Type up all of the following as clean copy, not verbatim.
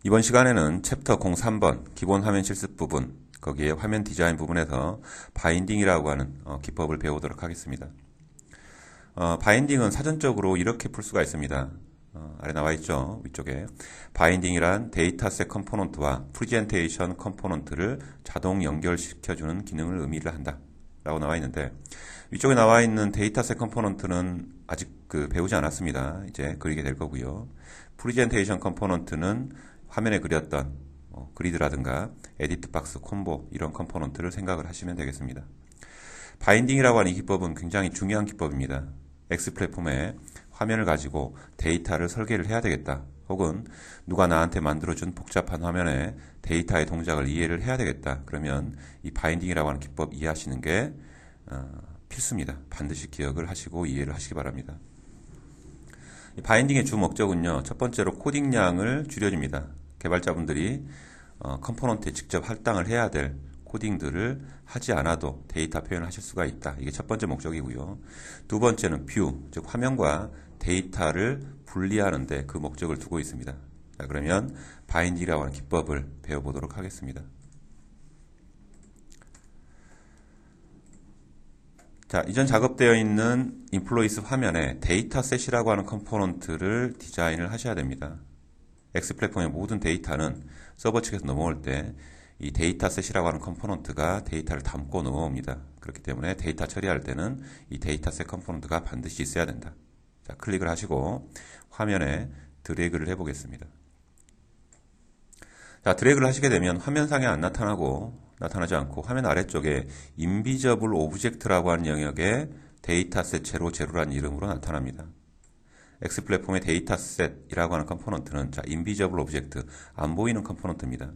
이번 시간에는 챕터 03번 기본 화면 실습 부분, 거기에 화면 디자인 부분에서 바인딩이라고 하는 기법을 배우도록 하겠습니다. 바인딩은 사전적으로 이렇게 풀 수가 있습니다. 아래 나와 있죠. 위쪽에 바인딩이란 데이터셋 컴포넌트와 프레젠테이션 컴포넌트를 자동 연결시켜주는 기능을 의미를 한다 라고 나와 있는데, 위쪽에 나와 있는 데이터셋 컴포넌트는 아직 배우지 않았습니다. 이제 그리게 될 거고요. 프레젠테이션 컴포넌트는 화면에 그렸던 그리드라든가 에디트 박스, 콤보 이런 컴포넌트를 생각을 하시면 되겠습니다. 바인딩이라고 하는 이 기법은 굉장히 중요한 기법입니다. X 플랫폼에 화면을 가지고 데이터를 설계를 해야 되겠다, 혹은 누가 나한테 만들어준 복잡한 화면에 데이터의 동작을 이해를 해야 되겠다, 그러면 이 바인딩이라고 하는 기법 이해하시는 게 필수입니다. 반드시 기억을 하시고 이해를 하시기 바랍니다. 이 바인딩의 주 목적은요, 첫 번째로 코딩량을 줄여줍니다. 개발자분들이 컴포넌트에 직접 할당을 해야 될 코딩들을 하지 않아도 데이터 표현을 하실 수가 있다. 이게 첫 번째 목적이고요. 두 번째는 뷰, 즉 화면과 데이터를 분리하는데 그 목적을 두고 있습니다. 자, 그러면 바인딩이라고 하는 기법을 배워보도록 하겠습니다. 자, 이전 작업되어 있는 인플로이스 화면에 데이터셋이라고 하는 컴포넌트를 디자인을 하셔야 됩니다. X 플랫폼의 모든 데이터는 서버 측에서 넘어올 때 이 데이터셋이라고 하는 컴포넌트가 데이터를 담고 넘어옵니다. 그렇기 때문에 데이터 처리할 때는 이 데이터셋 컴포넌트가 반드시 있어야 된다. 자, 클릭을 하시고 화면에 드래그를 해보겠습니다. 자, 드래그를 하시게 되면 화면상에 안 나타나지 않고 화면 아래쪽에 인비저블 오브젝트라고 하는 영역에 데이터셋 00라는 이름으로 나타납니다. X 플랫폼의 데이터셋이라고 하는 컴포넌트는 인비저블 오브젝트, 안 보이는 컴포넌트입니다.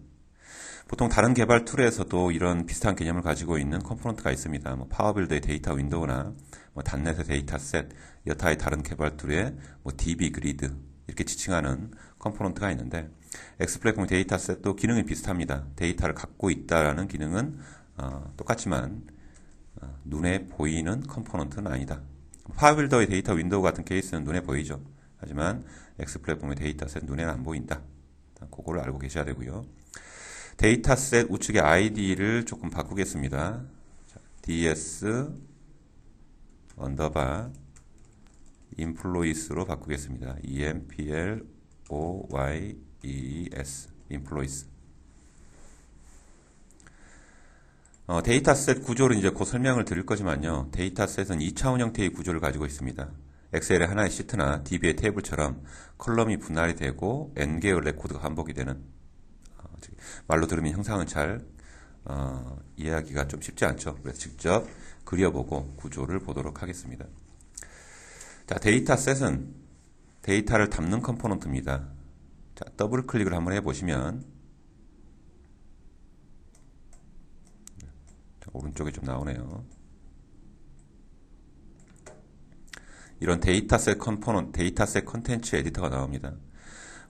보통 다른 개발 툴에서도 이런 비슷한 개념을 가지고 있는 컴포넌트가 있습니다. 파워빌드의 데이터 윈도우나 단넷의 데이터셋, 여타의 다른 개발 툴의 DB 그리드 이렇게 지칭하는 컴포넌트가 있는데, X 플랫폼 데이터셋도 기능이 비슷합니다. 데이터를 갖고 있다라는 기능은 똑같지만 눈에 보이는 컴포넌트는 아니다. 파워빌더의 데이터 윈도우 같은 케이스는 눈에 보이죠. 하지만 X 플랫폼의 데이터셋 눈에는 안 보인다. 그거를 알고 계셔야 되고요. 데이터셋 우측의 아이디를 조금 바꾸겠습니다. ds 언더바 employees로 바꾸겠습니다. employees employees. 데이터셋 구조를 이제 곧 설명을 드릴 거지만요, 데이터셋은 2차원 형태의 구조를 가지고 있습니다. 엑셀의 하나의 시트나 DB의 테이블처럼 컬럼이 분할이 되고 N개의 레코드가 반복이 되는, 말로 들으면 형상은 잘 이해하기가 좀 쉽지 않죠. 그래서 직접 그려보고 구조를 보도록 하겠습니다. 자, 데이터셋은 데이터를 담는 컴포넌트입니다. 자, 더블 클릭을 한번 해보시면 오른쪽에 좀 나오네요. 이런 데이터셋 컴포넌트, 데이터셋 컨텐츠 에디터가 나옵니다.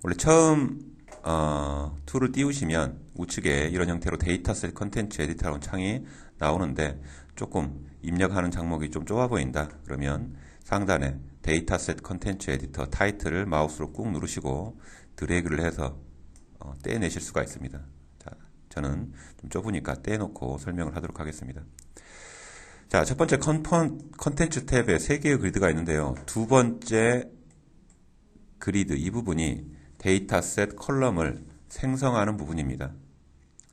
원래 처음 툴을 띄우시면 우측에 이런 형태로 데이터셋 컨텐츠 에디터라는 창이 나오는데, 조금 입력하는 장목이 좀 좁아 보인다 그러면 상단에 데이터셋 컨텐츠 에디터 타이틀을 마우스로 꾹 누르시고 드래그를 해서 떼내실 수가 있습니다. 자, 저는 좀 좁으니까 떼놓고 설명을 하도록 하겠습니다. 자, 첫 번째 컨텐츠 탭에 3개의 그리드가 있는데요, 두 번째 그리드, 이 부분이 데이터셋 컬럼을 생성하는 부분입니다.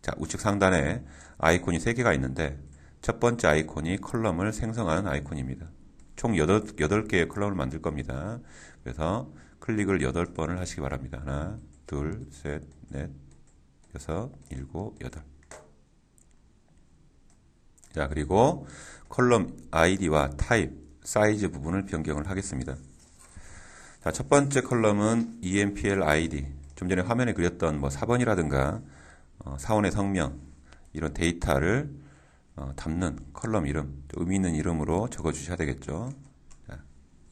자, 우측 상단에 아이콘이 3개가 있는데, 첫 번째 아이콘이 컬럼을 생성하는 아이콘입니다. 총 8개의 컬럼을 만들 겁니다. 그래서 클릭을 8번을 하시기 바랍니다. 하나, 둘, 셋, 넷, 여섯, 일곱, 여덟. 자, 그리고 컬럼 아이디와 타입, 사이즈 부분을 변경을 하겠습니다. 자, 첫 번째 컬럼은 empl id, 좀 전에 화면에 그렸던 4번이라든가 사원의 성명, 이런 데이터를 담는 컬럼 이름, 의미 있는 이름으로 적어 주셔야 되겠죠. 자,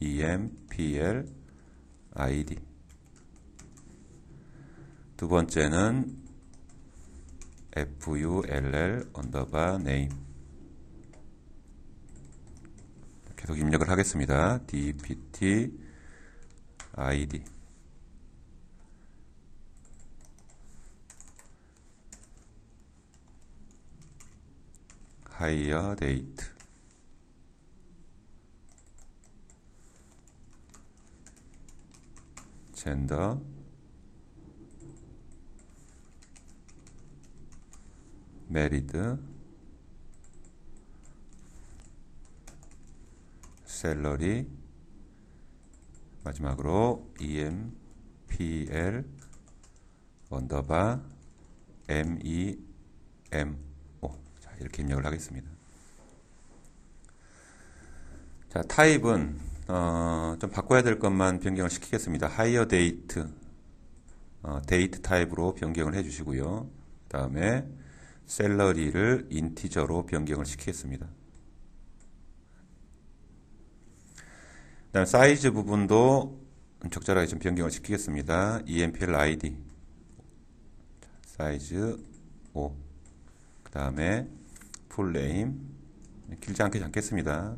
empl id. 두 번째는 full 언더바 name. 계속 입력을 하겠습니다. dpt id. hire date, gender, married, salary, 마지막으로 empl 언더바 memo. 자, 이렇게 입력을 하겠습니다. 자, 타입은 좀 바꿔야 될 것만 변경을 시키겠습니다. hire date, date 타입으로 변경을 해주시고요. 그 다음에 셀러리를 인티저로 변경을 시키겠습니다. 그 다음 사이즈 부분도 적절하게 좀 변경을 시키겠습니다. empl id 사이즈 5. 그 다음에 풀네임 길지 않게 잡겠습니다.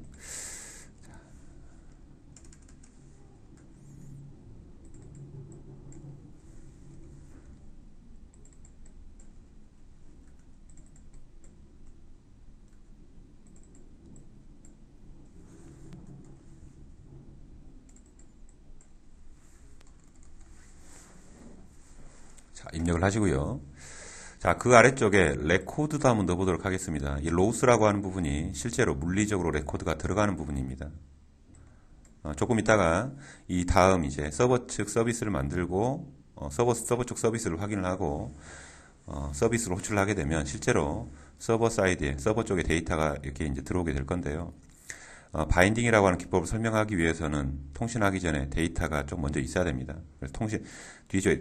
자, 입력을 하시고요. 자, 그 아래쪽에 레코드도 한번 넣어보도록 하겠습니다. 이 로스라고 하는 부분이 실제로 물리적으로 레코드가 들어가는 부분입니다. 조금 있다가 이 다음 이제 서버 측 서비스를 만들고 서버 쪽 서비스를 확인을 하고 서비스를 호출을 하게 되면 실제로 서버 사이드에 서버 쪽에 데이터가 이렇게 이제 들어오게 될 건데요. 바인딩이라고 하는 기법을 설명하기 위해서는 통신하기 전에 데이터가 좀 먼저 있어야 됩니다. 그래서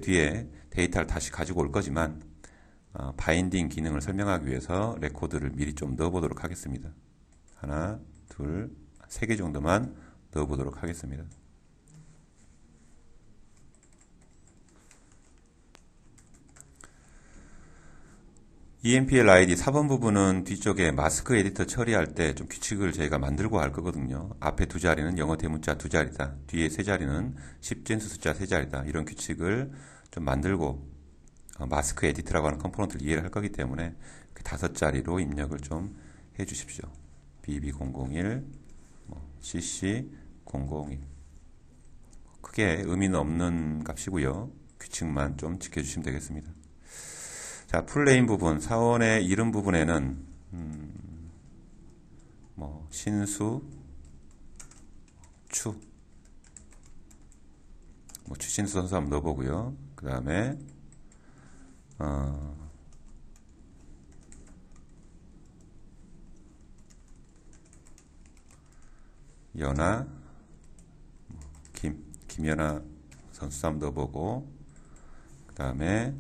뒤에 데이터를 다시 가지고 올 거지만 바인딩 기능을 설명하기 위해서 레코드를 미리 좀 넣어보도록 하겠습니다. 하나, 둘, 3개 정도만 넣어보도록 하겠습니다. empl id 4번 부분은 뒤쪽에 마스크 에디터 처리할 때 좀 규칙을 저희가 만들고 할 거거든요. 앞에 두 자리는 영어 대문자 두 자리다. 뒤에 세 자리는 10진수 숫자 세 자리다. 이런 규칙을 좀 만들고 마스크 에디터라고 하는 컴포넌트를 이해를 할 거기 때문에 5자리로 입력을 좀 해 주십시오. bb001, cc001. 크게 의미는 없는 값이고요. 규칙만 좀 지켜주시면 되겠습니다. 자, 풀네임 부분, 사원의 이름 부분에는 신수, 추, 추신수 선수 한번 넣어보고요. 그 다음에 연아, 김연아 선수 한번 넣어보고, 그 다음에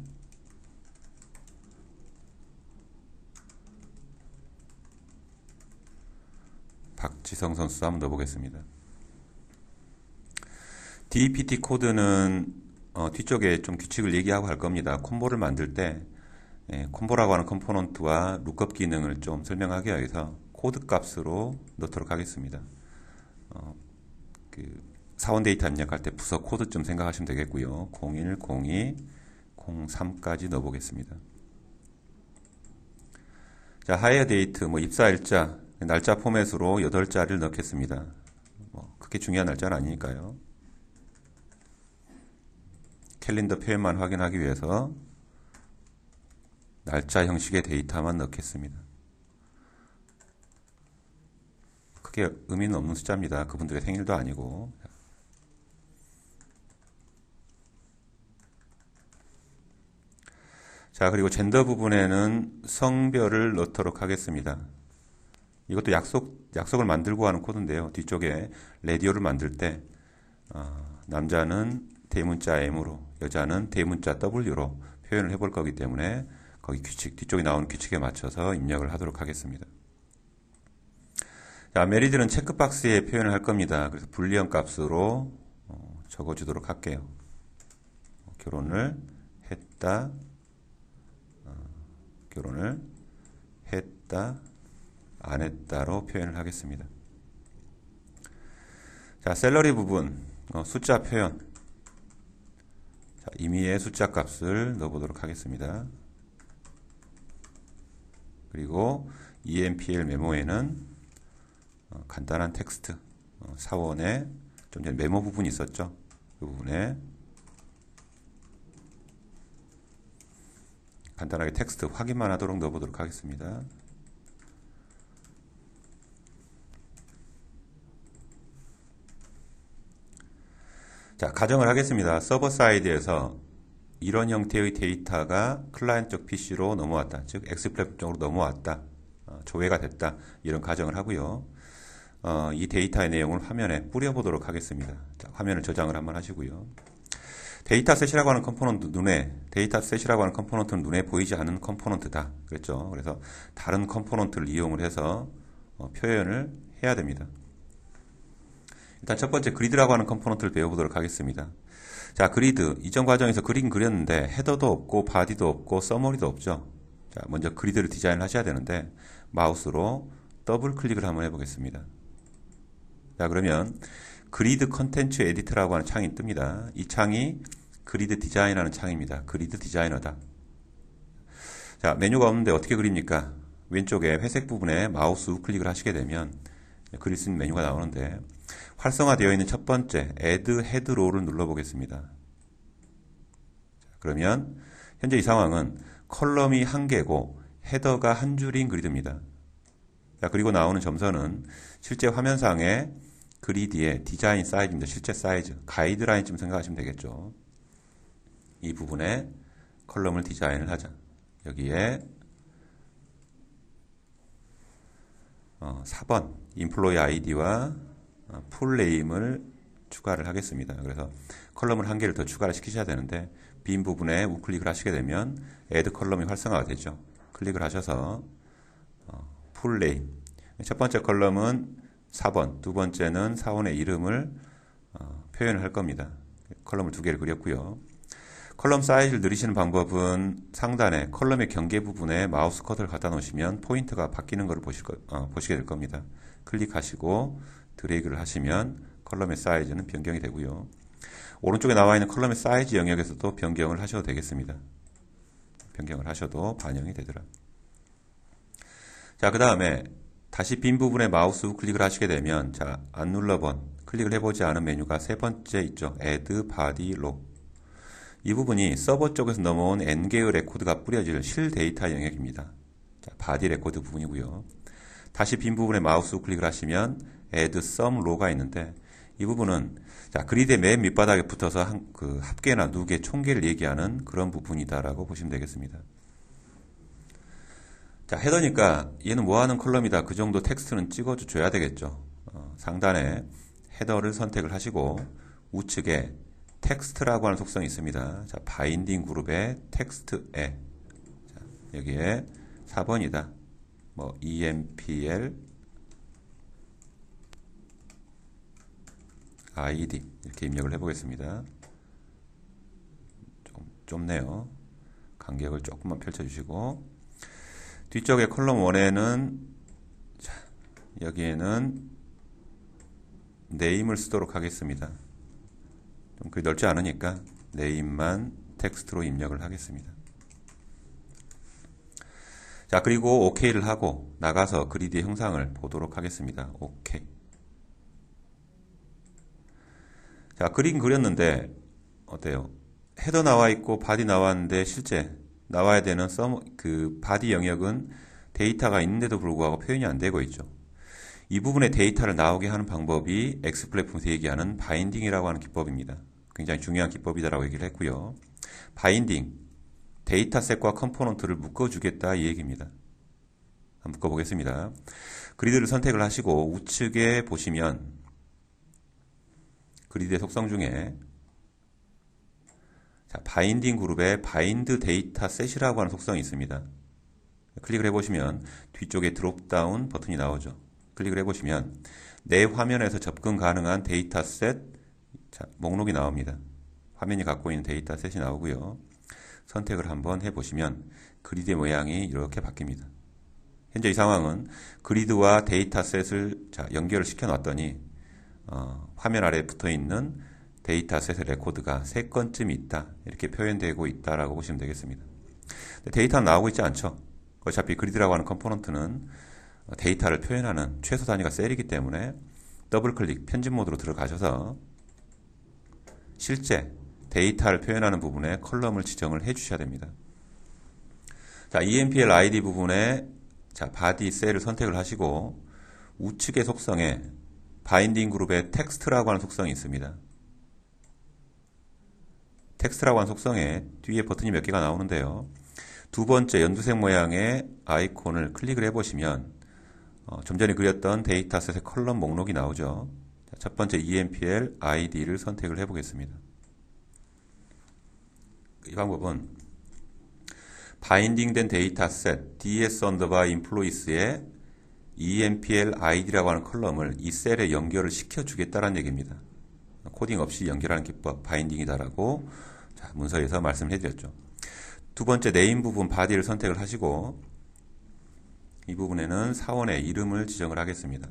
박지성 선수 한번 넣어보겠습니다. DPT 코드는 뒤쪽에 좀 규칙을 얘기하고 할 겁니다. 콤보를 만들 때 콤보라고 하는 컴포넌트와 룩업 기능을 좀 설명하기 위해서 코드 값으로 넣도록 하겠습니다. 사원 데이터 입력할 때 부서 코드 좀 생각하시면 되겠고요. 01, 02, 03까지 넣어보겠습니다. 자, 하이어 데이트, 입사일자, 날짜 포맷으로 8자리를 넣겠습니다. 그렇게 중요한 날짜는 아니니까요. 캘린더 표현만 확인하기 위해서 날짜 형식의 데이터만 넣겠습니다. 크게 의미는 없는 숫자입니다. 그분들의 생일도 아니고. 자, 그리고 젠더 부분에는 성별을 넣도록 하겠습니다. 이것도 약속을 만들고 하는 코드인데요. 뒤쪽에 라디오를 만들 때 남자는 대문자 M으로, 여자는 대문자 W로 표현을 해볼 거기 때문에 거기 뒤쪽에 나오는 규칙에 맞춰서 입력을 하도록 하겠습니다. 자, 메리드는 체크박스에 표현을 할 겁니다. 그래서 불리언 값으로 적어주도록 할게요. 결혼을 했다, 안 했다로 표현을 하겠습니다. 자, 셀러리 부분, 숫자 표현. 자, 임의의 숫자 값을 넣어보도록 하겠습니다. 그리고 EMPL 메모에는 간단한 텍스트, 사원에 좀 전에 메모 부분이 있었죠. 그 부분에 간단하게 텍스트 확인만 하도록 넣어보도록 하겠습니다. 자, 가정을 하겠습니다. 서버 사이드에서 이런 형태의 데이터가 클라이언트 쪽 PC로 넘어왔다. 즉, X플랫폼 쪽으로 넘어왔다. 조회가 됐다. 이런 가정을 하고요. 이 데이터의 내용을 화면에 뿌려보도록 하겠습니다. 자, 화면을 저장을 한번 하시고요. 데이터셋이라고 하는 컴포넌트는 눈에 보이지 않는 컴포넌트다. 그랬죠. 그래서 다른 컴포넌트를 이용을 해서 표현을 해야 됩니다. 일단 첫 번째 그리드라고 하는 컴포넌트를 배워보도록 하겠습니다. 자, 그리드. 이전 과정에서 그림 그렸는데 헤더도 없고 바디도 없고 서머리도 없죠. 자, 먼저 그리드를 디자인을 하셔야 되는데 마우스로 더블 클릭을 한번 해보겠습니다. 자, 그러면 그리드 컨텐츠 에디터라고 하는 창이 뜹니다. 이 창이 그리드 디자인하는 창입니다. 그리드 디자이너다. 자, 메뉴가 없는데 어떻게 그립니까? 왼쪽에 회색 부분에 마우스 우클릭을 하시게 되면 그릴 수 있는 메뉴가 나오는데 활성화되어 있는 첫 번째 Add Head Row를 눌러보겠습니다. 자, 그러면 현재 이 상황은 컬럼이 한 개고 헤더가 한 줄인 그리드입니다. 자, 그리고 나오는 점선은 실제 화면상의 그리드의 디자인 사이즈입니다. 실제 사이즈, 가이드라인쯤 생각하시면 되겠죠. 이 부분에 컬럼을 디자인을 하자. 여기에 4번 인플로이 아이디와 풀네임을 추가를 하겠습니다. 그래서 컬럼을 한 개를 더 추가를 시키셔야 되는데 빈 부분에 우클릭을 하시게 되면 애드 컬럼이 활성화가 되죠. 클릭을 하셔서 풀네임, 첫 번째 컬럼은 4번, 두 번째는 사원의 이름을 표현을 할 겁니다. 컬럼을 두 개를 그렸고요. 컬럼 사이즈를 늘리시는 방법은 상단에 컬럼의 경계 부분에 마우스 커서를 갖다 놓으시면 포인트가 바뀌는 것을 보시게 될 겁니다. 클릭하시고 드래그를 하시면 컬럼의 사이즈는 변경이 되고요. 오른쪽에 나와 있는 컬럼의 사이즈 영역에서도 변경을 하셔도 되겠습니다. 변경을 하셔도 반영이 되더라. 자, 그 다음에 다시 빈 부분에 마우스 클릭을 하시게 되면 자, 안 눌러본 클릭을 해보지 않은 메뉴가 세 번째 있죠. Add Body Row. 이 부분이 서버 쪽에서 넘어온 N개의 레코드가 뿌려질 실 데이터 영역입니다. 자, 바디 레코드 부분이고요. 다시 빈 부분에 마우스 클릭을 하시면 Add Some Row가 있는데 이 부분은 자, 그리드의 맨 밑바닥에 붙어서 그 합계나 누계, 총계를 얘기하는 그런 부분이다라고 보시면 되겠습니다. 자, 헤더니까 얘는 뭐하는 컬럼이다. 그 정도 텍스트는 찍어줘야 되겠죠. 상단에 헤더를 선택을 하시고 우측에 텍스트라고 하는 속성이 있습니다. 자, 바인딩 그룹의 텍스트에 자, 여기에 4번이다. 뭐 EMPL ID 이렇게 입력을 해보겠습니다. 좀 좁네요. 간격을 조금만 펼쳐주시고 뒤쪽에 컬럼 1에는 자, 여기에는 네임을 쓰도록 하겠습니다. 좀 그리 넓지 않으니까 네임만 텍스트로 입력을 하겠습니다. 자, 그리고 OK를 하고 나가서 그리드의 형상을 보도록 하겠습니다. OK. 자, 그림 그렸는데 어때요? 헤더 나와 있고 바디 나왔는데 실제 나와야 되는 그 바디 영역은 데이터가 있는데도 불구하고 표현이 안 되고 있죠. 이 부분의 데이터를 나오게 하는 방법이 X플랫폼에서 얘기하는 바인딩이라고 하는 기법입니다. 굉장히 중요한 기법이다라고 얘기를 했고요. 바인딩, 데이터셋과 컴포넌트를 묶어주겠다 이 얘기입니다. 한번 묶어보겠습니다. 그리드를 선택을 하시고 우측에 보시면 그리드의 속성 중에 자, 바인딩 그룹에 바인드 데이터 셋이라고 하는 속성이 있습니다. 클릭을 해보시면 뒤쪽에 드롭다운 버튼이 나오죠. 클릭을 해보시면 내 화면에서 접근 가능한 데이터 셋 자, 목록이 나옵니다. 화면이 갖고 있는 데이터 셋이 나오고요. 선택을 한번 해보시면 그리드의 모양이 이렇게 바뀝니다. 현재 이 상황은 그리드와 데이터 셋을 자, 연결을 시켜놨더니 화면 아래에 붙어있는 데이터셋의 레코드가 3건쯤 있다. 이렇게 표현되고 있다라고 보시면 되겠습니다. 데이터는 나오고 있지 않죠. 어차피 그리드라고 하는 컴포넌트는 데이터를 표현하는 최소 단위가 셀이기 때문에 더블 클릭 편집 모드로 들어가셔서 실제 데이터를 표현하는 부분에 컬럼을 지정을 해 주셔야 됩니다. 자, EMPL ID 부분에 자, 바디 셀을 선택을 하시고 우측의 속성에 바인딩 그룹에 텍스트라고 하는 속성이 있습니다. 텍스트라고 하는 속성에 뒤에 버튼이 몇 개가 나오는데요. 두 번째 연두색 모양의 아이콘을 클릭을 해보시면 좀 전에 그렸던 데이터셋의 컬럼 목록이 나오죠. 자, 첫 번째 EMPL ID를 선택을 해보겠습니다. 이 방법은 바인딩된 데이터셋 ds_employees의 EMPL ID라고 하는 컬럼을 이 셀에 연결을 시켜주겠다는 얘기입니다. 코딩 없이 연결하는 기법 바인딩이다라고 자, 문서에서 말씀을 해드렸죠. 두 번째 네임 부분 바디를 선택을 하시고 이 부분에는 사원의 이름을 지정을 하겠습니다.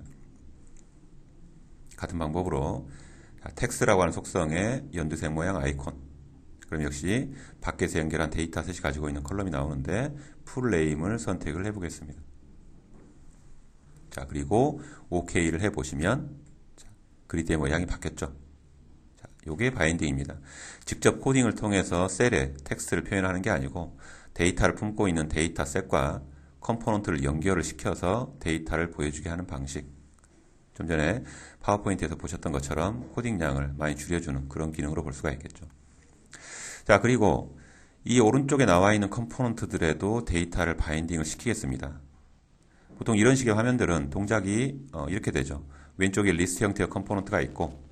같은 방법으로 텍스트라고 하는 속성의 연두색 모양 아이콘, 그럼 역시 밖에서 연결한 데이터셋이 가지고 있는 컬럼이 나오는데 풀 네임을 선택을 해보겠습니다. 자, 그리고 OK를 해보시면 그리드의 모양이 바뀌었죠. 자, 요게 바인딩입니다. 직접 코딩을 통해서 셀에 텍스트를 표현하는 게 아니고 데이터를 품고 있는 데이터셋과 컴포넌트를 연결을 시켜서 데이터를 보여주게 하는 방식. 좀 전에 파워포인트에서 보셨던 것처럼 코딩량을 많이 줄여주는 그런 기능으로 볼 수가 있겠죠. 자, 그리고 이 오른쪽에 나와 있는 컴포넌트들에도 데이터를 바인딩을 시키겠습니다. 보통 이런 식의 화면들은 동작이 이렇게 되죠. 왼쪽에 리스트 형태의 컴포넌트가 있고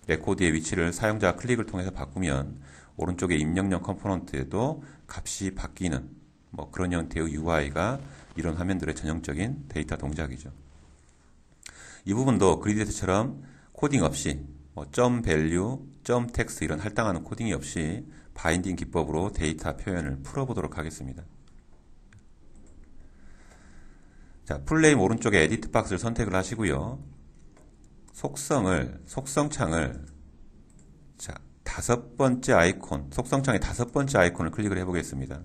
레코드의 위치를 사용자 클릭을 통해서 바꾸면 오른쪽에 입력용 컴포넌트에도 값이 바뀌는 그런 형태의 UI가 이런 화면들의 전형적인 데이터 동작이죠. 이 부분도 그리드처럼 코딩 없이 .value, .text 이런 할당하는 코딩이 없이 바인딩 기법으로 데이터 표현을 풀어보도록 하겠습니다. 자, 풀네임 오른쪽에 에디트 박스를 선택을 하시고요. 속성창을 자, 다섯 번째 아이콘, 속성창의 다섯 번째 아이콘을 클릭을 해보겠습니다.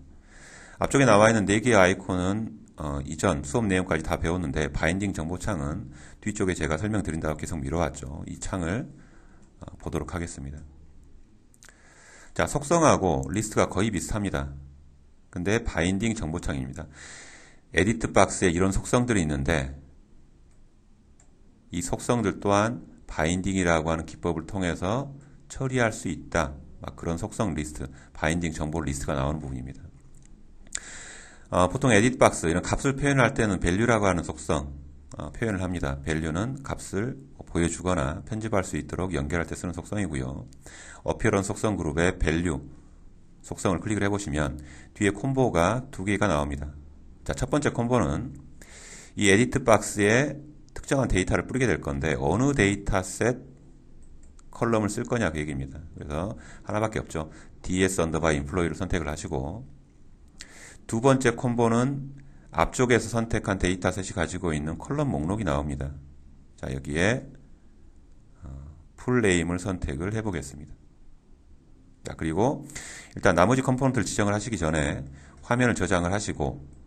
앞쪽에 나와 있는 4개의 아이콘은 이전 수업 내용까지 다 배웠는데 바인딩 정보창은 뒤쪽에 제가 설명드린다고 계속 미뤄왔죠. 이 창을 보도록 하겠습니다. 자, 속성하고 리스트가 거의 비슷합니다. 근데 바인딩 정보창입니다. 에디트 박스에 이런 속성들이 있는데 이 속성들 또한 바인딩이라고 하는 기법을 통해서 처리할 수 있다. 그런 속성 리스트, 바인딩 정보 리스트가 나오는 부분입니다. 보통 에디트 박스, 이런 값을 표현할 때는 value라고 하는 속성 표현을 합니다. value는 값을 보여주거나 편집할 수 있도록 연결할 때 쓰는 속성이고요. appearance 속성 그룹의 value 속성을 클릭을 해보시면 뒤에 콤보가 2개가 나옵니다. 자, 첫 번째 콤보는 이 에디트 박스에 특정한 데이터를 뿌리게 될 건데 어느 데이터셋 컬럼을 쓸 거냐 그 얘기입니다. 그래서 하나밖에 없죠. ds_employee를 선택을 하시고 두 번째 콤보는 앞쪽에서 선택한 데이터셋이 가지고 있는 컬럼 목록이 나옵니다. 자, 여기에 풀 네임을 선택을 해보겠습니다. 자, 그리고 일단 나머지 컴포넌트를 지정을 하시기 전에 화면을 저장을 하시고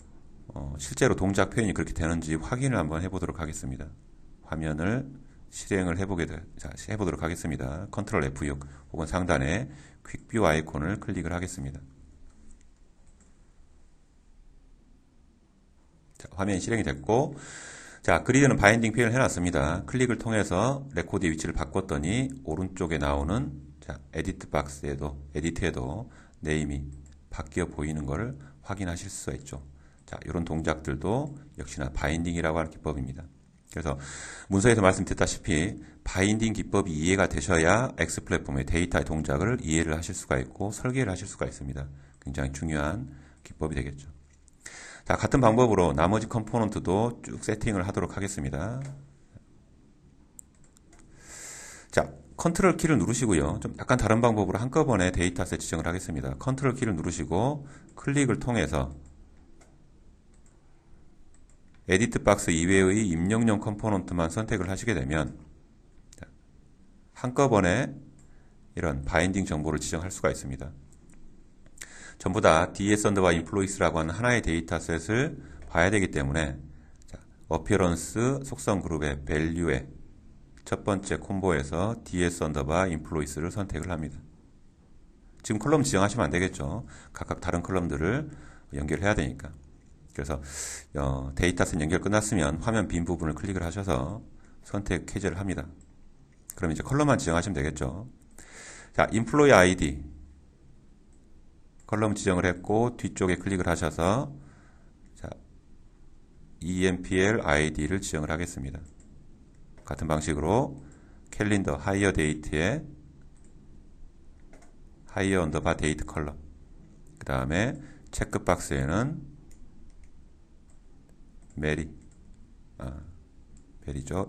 실제로 동작 표현이 그렇게 되는지 확인을 한번 해보도록 하겠습니다. 화면을 실행을 해보도록 하겠습니다. 컨트롤 F6 혹은 상단에 퀵뷰 아이콘을 클릭을 하겠습니다. 자, 화면이 실행이 됐고, 자, 그리드는 바인딩 표현을 해놨습니다. 클릭을 통해서 레코드의 위치를 바꿨더니 오른쪽에 나오는 자, 에디트 박스에도 에디트에도 네임이 바뀌어 보이는 것을 확인하실 수가 있죠. 자, 이런 동작들도 역시나 바인딩이라고 하는 기법입니다. 그래서 문서에서 말씀드렸다시피 바인딩 기법이 이해가 되셔야 X 플랫폼의 데이터의 동작을 이해를 하실 수가 있고 설계를 하실 수가 있습니다. 굉장히 중요한 기법이 되겠죠. 자, 같은 방법으로 나머지 컴포넌트도 쭉 세팅을 하도록 하겠습니다. 자, 컨트롤 키를 누르시고요. 좀 약간 다른 방법으로 한꺼번에 데이터셋 지정을 하겠습니다. 컨트롤 키를 누르시고 클릭을 통해서 에디트 박스 이외의 입력용 컴포넌트만 선택을 하시게 되면 한꺼번에 이런 바인딩 정보를 지정할 수가 있습니다. 전부 다 ds_employees라고 하는 하나의 데이터셋을 봐야 되기 때문에 어피어런스 속성 그룹의 value의 첫 번째 콤보에서 ds 언더바 employees를 선택을 합니다. 지금 컬럼 지정하시면 안 되겠죠. 각각 다른 컬럼들을 연결해야 되니까. 그래서 데이터셋 연결 끝났으면 화면 빈 부분을 클릭을 하셔서 선택 해제를 합니다. 그럼 이제 컬럼만 지정하시면 되겠죠. 자, employee ID 컬럼 지정을 했고 뒤쪽에 클릭을 하셔서 자, EMPL ID를 지정을 하겠습니다. 같은 방식으로 캘린더 하이어 데이트에 하이어 언더바 데이트 컬럼 그 다음에 체크박스에는 메리죠.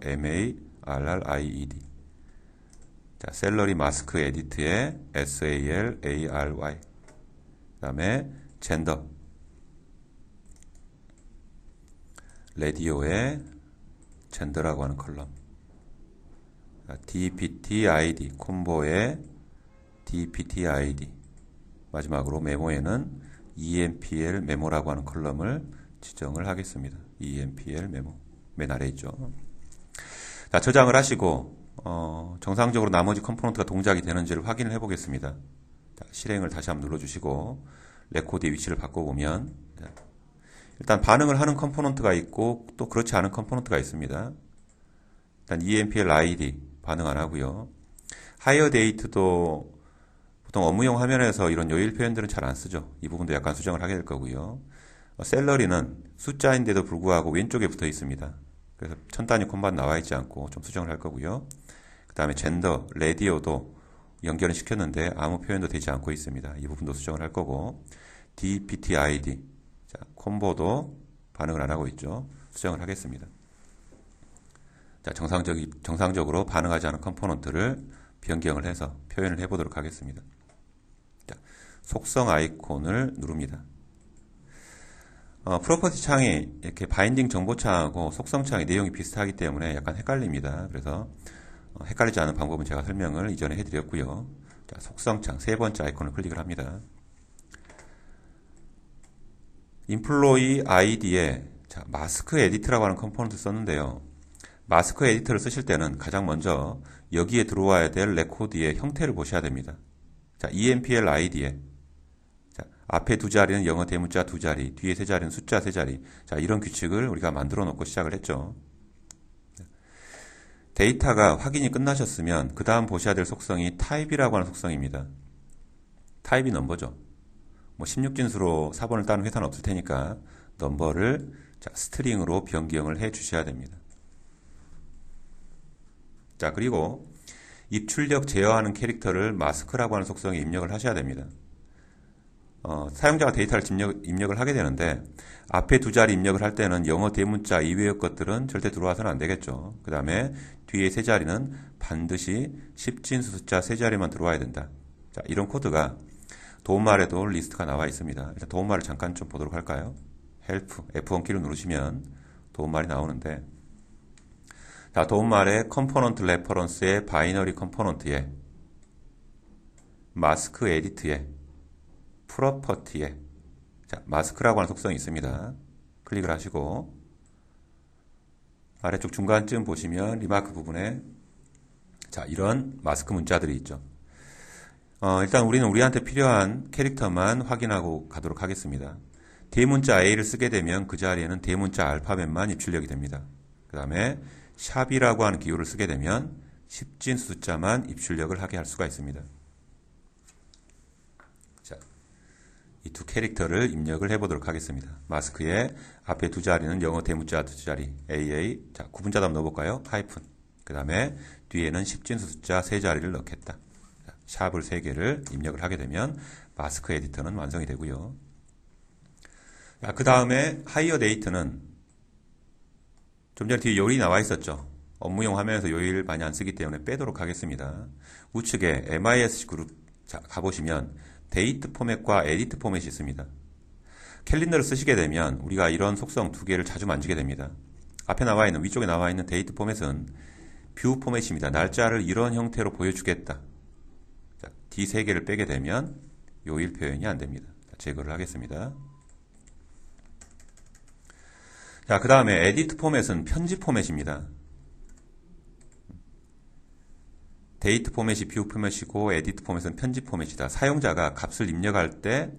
MARRIED 자, 셀러리 마스크 에디트에 SALARY 그 다음에 젠더 라디오에 젠더라고 하는 컬럼 DPTID 콤보에 DPTID 마지막으로 메모에는 EMPL 메모라고 하는 컬럼을 지정을 하겠습니다. EMPL 메모 맨 아래 있죠. 자, 저장을 하시고 정상적으로 나머지 컴포넌트가 동작이 되는지를 확인을 해 보겠습니다. 자, 실행을 다시 한번 눌러주시고 레코드의 위치를 바꿔보면 일단 반응을 하는 컴포넌트가 있고 또 그렇지 않은 컴포넌트가 있습니다. 일단 EMPL ID 반응 안 하고요. 하이어 데이트도 보통 업무용 화면에서 이런 요일 표현들은 잘 안 쓰죠. 이 부분도 약간 수정을 하게 될 거고요. 셀러리는 숫자인데도 불구하고 왼쪽에 붙어 있습니다. 그래서 천 단위 콤만 나와 있지 않고 좀 수정을 할 거고요. 그 다음에 젠더, 라디오도 연결을 시켰는데 아무 표현도 되지 않고 있습니다. 이 부분도 수정을 할 거고 DPTID 자, 콤보도 반응을 안 하고 있죠. 수정을 하겠습니다. 자, 정상적으로 반응하지 않은 컴포넌트를 변경을 해서 표현을 해보도록 하겠습니다. 자, 속성 아이콘을 누릅니다. 프로퍼티 창이 이렇게 바인딩 정보 창하고 속성 창의 내용이 비슷하기 때문에 약간 헷갈립니다. 그래서 헷갈리지 않은 방법은 제가 설명을 이전에 해드렸고요. 자, 속성 창 세 번째 아이콘을 클릭을 합니다. Employee ID에 자, 마스크 에디트라고 하는 컴포넌트 썼는데요. 마스크 에디터를 쓰실 때는 가장 먼저 여기에 들어와야 될 레코드의 형태를 보셔야 됩니다. 자, EMPL ID에 자, 앞에 두 자리는 영어 대문자 두 자리, 뒤에 세 자리는 숫자 세 자리. 자, 이런 규칙을 우리가 만들어 놓고 시작을 했죠. 데이터가 확인이 끝나셨으면 그 다음 보셔야 될 속성이 타입이라고 하는 속성입니다. 타입이 넘버죠. 뭐 16진수로 4번을 따는 회사는 없을 테니까 넘버를 자, 스트링으로 변경을 해 주셔야 됩니다. 자, 그리고 입출력 제어하는 캐릭터를 마스크라고 하는 속성에 입력을 하셔야 됩니다. 사용자가 데이터를 입력을 하게 되는데 앞에 두 자리 입력을 할 때는 영어 대문자 이외의 것들은 절대 들어와서는 안 되겠죠. 그 다음에 뒤에 세 자리는 반드시 10진수 숫자 세 자리만 들어와야 된다. 자, 이런 코드가 도움말에도 리스트가 나와 있습니다. 일단 도움말을 잠깐 좀 보도록 할까요? 헬프 F1키를 누르시면 도움말이 나오는데 자, 도움말의 컴포넌트 레퍼런스의 바이너리 컴포넌트에 마스크 에디트에 프로퍼티에 자, 마스크라고 하는 속성이 있습니다. 클릭을 하시고 아래쪽 중간쯤 보시면 리마크 부분에 자, 이런 마스크 문자들이 있죠. 일단 우리는 우리한테 필요한 캐릭터만 확인하고 가도록 하겠습니다. 대문자 A를 쓰게 되면 그 자리에는 대문자 알파벳만 입출력이 됩니다. 그 다음에 샵이라고 하는 기호를 쓰게 되면 10진 숫자만 입출력을 하게 할 수가 있습니다. 자, 이 두 캐릭터를 입력을 해보도록 하겠습니다. 마스크의 앞에 두 자리는 영어 대문자 두 자리 AA 자, 구분자답 넣어볼까요? 하이픈 그 다음에 뒤에는 10진 숫자 세 자리를 넣겠다. 자, 샵을 3개를 입력을 하게 되면 마스크 에디터는 완성이 되고요. 그 다음에 하이어 데이트는 좀 전에 뒤에 요일이 나와 있었죠. 업무용 화면에서 요일 많이 안 쓰기 때문에 빼도록 하겠습니다. 우측에 MIS 그룹 자, 가보시면 데이트 포맷과 에디트 포맷이 있습니다. 캘린더를 쓰시게 되면 우리가 이런 속성 두 개를 자주 만지게 됩니다. 앞에 나와 있는 위쪽에 나와 있는 데이트 포맷은 뷰 포맷입니다. 날짜를 이런 형태로 보여주겠다. 자, D 3개를 빼게 되면 요일 표현이 안 됩니다. 자, 제거를 하겠습니다. 자, 그 다음에 에디트 포맷은 편집 포맷입니다. 데이트 포맷이 뷰 포맷이고 에디트 포맷은 편집 포맷이다. 사용자가 값을 입력할 때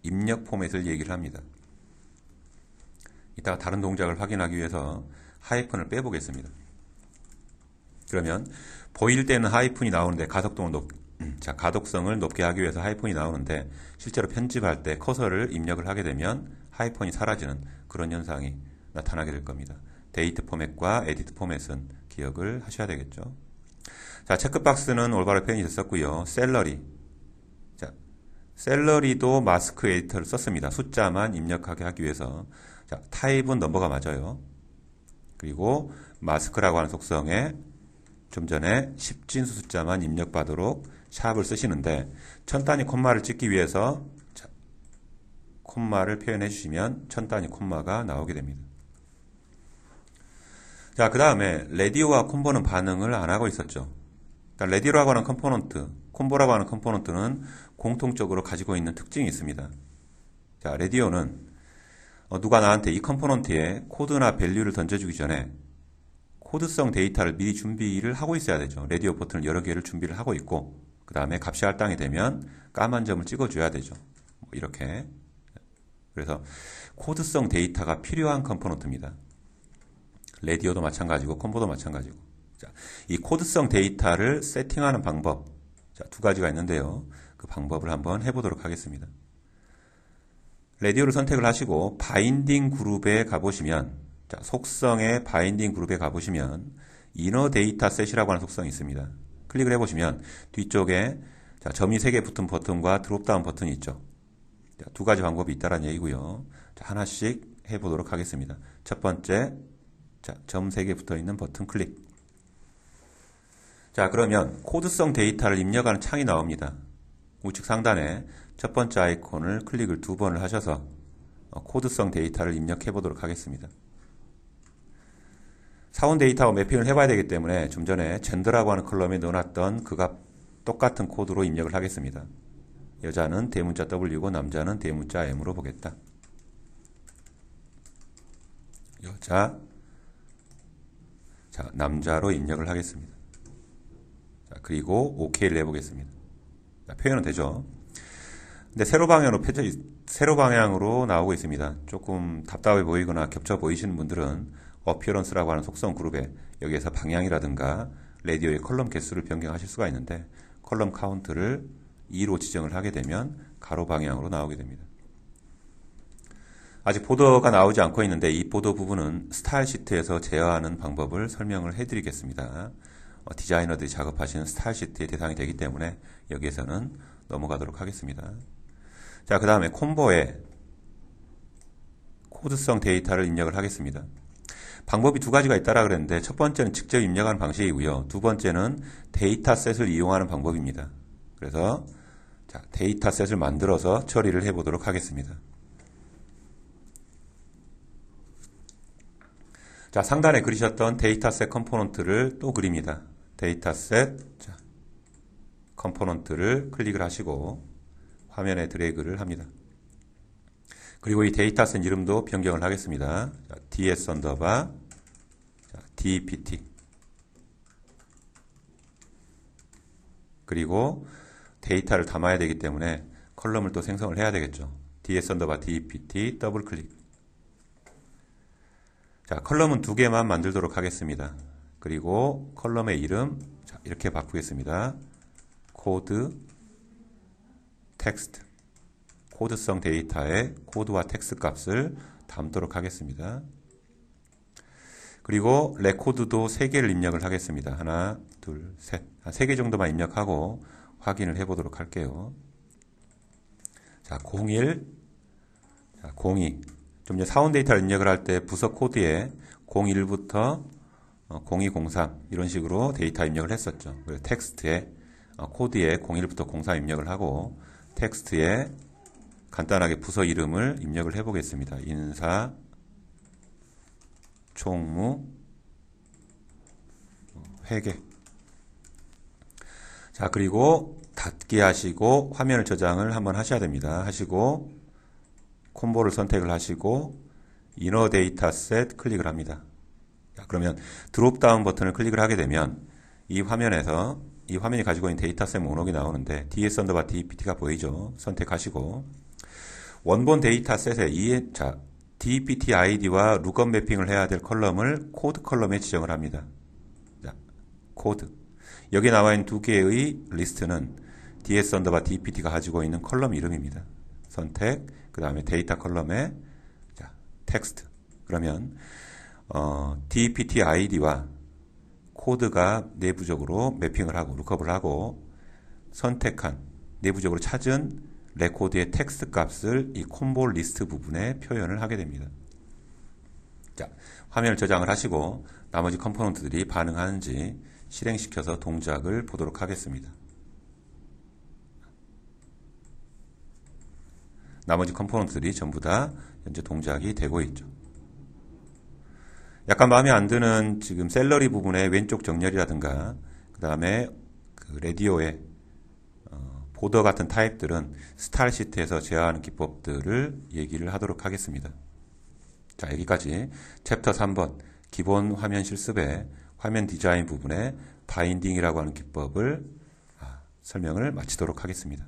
입력 포맷을 얘기를 합니다. 이따가 다른 동작을 확인하기 위해서 하이픈을 빼보겠습니다. 그러면 보일 때는 하이픈이 나오는데 가독성을 높게 하기 위해서 하이픈이 나오는데 실제로 편집할 때 커서를 입력을 하게 되면 하이픈이 사라지는 그런 현상이 나타나게 될 겁니다. 데이트 포맷과 에디트 포맷은 기억을 하셔야 되겠죠. 자, 체크박스는 올바로 표현이 됐었고요. 셀러리. 자, 셀러리도 마스크 에디터를 썼습니다. 숫자만 입력하게 하기 위해서. 자, 타입은 넘버가 맞아요. 그리고 마스크라고 하는 속성에 좀 전에 10진수 숫자만 입력받도록 샵을 쓰시는데 천 단위 콤마를 찍기 위해서 자, 콤마를 표현해 주시면 천 단위 콤마가 나오게 됩니다. 자, 그 다음에 레디오와 콤보는 반응을 안 하고 있었죠. 레디오라고 하는 컴포넌트, 콤보라고 하는 컴포넌트는 공통적으로 가지고 있는 특징이 있습니다. 자, 레디오는 누가 나한테 이 컴포넌트에 코드나 밸류를 던져주기 전에 코드성 데이터를 미리 준비를 하고 있어야 되죠. 레디오 버튼을 여러 개를 준비를 하고 있고 그 다음에 값이 할당이 되면 까만 점을 찍어줘야 되죠. 이렇게. 그래서 코드성 데이터가 필요한 컴포넌트입니다. 레디오도 마찬가지고 콤보도 마찬가지고. 자, 이 코드성 데이터를 세팅하는 방법, 자, 두 가지가 있는데요. 그 방법을 한번 해보도록 하겠습니다. 레디오를 선택을 하시고 바인딩 그룹에 가보시면, 자, 속성의 바인딩 그룹에 가보시면 이너 데이터 셋이라고 하는 속성이 있습니다. 클릭을 해보시면 뒤쪽에 자, 점이 3개 붙은 버튼과 드롭다운 버튼이 있죠. 자, 두 가지 방법이 있다는 얘기고요. 자, 하나씩 해보도록 하겠습니다. 첫 번째, 자, 점 3개 붙어 있는 버튼 클릭. 자, 그러면 코드성 데이터를 입력하는 창이 나옵니다. 우측 상단에 첫 번째 아이콘을 클릭을 2번을 하셔서 코드성 데이터를 입력해 보도록 하겠습니다. 사원 데이터와 매핑을 해봐야 되기 때문에 좀 전에 젠더라고 하는 컬럼에 넣어놨던 그 값 똑같은 코드로 입력을 하겠습니다. 여자는 대문자 W고 남자는 대문자 M으로 보겠다. 여자, 자, 남자로 입력을 하겠습니다. 자, 그리고 OK를 해보겠습니다. 자, 표현은 되죠. 근데 세로 방향으로 나오고 있습니다. 조금 답답해 보이거나 겹쳐 보이시는 분들은 어피어런스라고 하는 속성 그룹에 여기에서 방향이라든가 레디오의 컬럼 개수를 변경하실 수가 있는데 컬럼 카운트를 2로 지정을 하게 되면 가로 방향으로 나오게 됩니다. 아직 보더가 나오지 않고 있는데 이 보더 부분은 스타일 시트에서 제어하는 방법을 설명을 해드리겠습니다. 디자이너들이 작업하시는 스타일 시트의 대상이 되기 때문에 여기에서는 넘어가도록 하겠습니다. 자, 그 다음에 콤보에 코드성 데이터를 입력을 하겠습니다. 방법이 두 가지가 있다라 그랬는데 첫 번째는 직접 입력하는 방식이고요. 두 번째는 데이터셋을 이용하는 방법입니다. 그래서 자, 데이터셋을 만들어서 처리를 해보도록 하겠습니다. 자, 상단에 그리셨던 데이터셋 컴포넌트를 또 그립니다. 데이터셋 컴포넌트를 클릭을 하시고 화면에 드래그를 합니다. 그리고 이 데이터셋 이름도 변경을 하겠습니다. 자, ds 언더바 dpt 그리고 데이터를 담아야 되기 때문에 컬럼을 또 생성을 해야 되겠죠. ds 언더바 dpt 더블 클릭. 자, 컬럼은 2개만 만들도록 하겠습니다. 그리고 컬럼의 이름 자, 이렇게 바꾸겠습니다. 코드 텍스트 코드성 데이터에 코드와 텍스트 값을 담도록 하겠습니다. 그리고 레코드도 3개를 입력을 하겠습니다. 하나, 둘, 셋. 한 3개 정도만 입력하고 확인을 해보도록 할게요. 자, 01, 자, 02. 좀 전에 사원 데이터를 입력을 할 때 부서 코드에 01부터 0203 이런 식으로 데이터 입력을 했었죠. 그리고 텍스트에 코드에 01부터 03 입력을 하고 텍스트에 간단하게 부서 이름을 입력을 해보겠습니다. 인사, 총무, 회계. 자, 그리고 닫기 하시고 화면을 저장을 한번 하셔야 됩니다. 하시고 콤보를 선택을 하시고 이너 데이터셋 클릭을 합니다. 자, 그러면 드롭다운 버튼을 클릭을 하게 되면 이 화면에서 이 화면이 가지고 있는 데이터셋 목록이 나오는데 ds_dpt가 보이죠. 선택하시고 원본 데이터셋에 자, dpt id와 룩업 매핑을 해야 될 컬럼을 코드 컬럼에 지정을 합니다. 자, 코드. 여기 나와 있는 두 개의 리스트는 ds_dpt가 가지고 있는 컬럼 이름입니다. 선택, 그 다음에 데이터 컬럼에 자, 텍스트. 그러면 dpt id와 코드가 내부적으로 매핑을 하고 룩업을 하고 선택한 내부적으로 찾은 레코드의 텍스트 값을 이 콤보 리스트 부분에 표현을 하게 됩니다. 자, 화면을 저장을 하시고 나머지 컴포넌트들이 반응하는지 실행시켜서 동작을 보도록 하겠습니다. 나머지 컴포넌트들이 전부 다 현재 동작이 되고 있죠. 약간 마음에 안 드는 지금 셀러리 부분의 왼쪽 정렬이라든가 그 다음에 그 라디오의 보더 같은 타입들은 스타일 시트에서 제어하는 기법들을 얘기를 하도록 하겠습니다. 자, 여기까지 챕터 3번 기본 화면 실습의 화면 디자인 부분의 바인딩이라고 하는 기법을 설명을 마치도록 하겠습니다.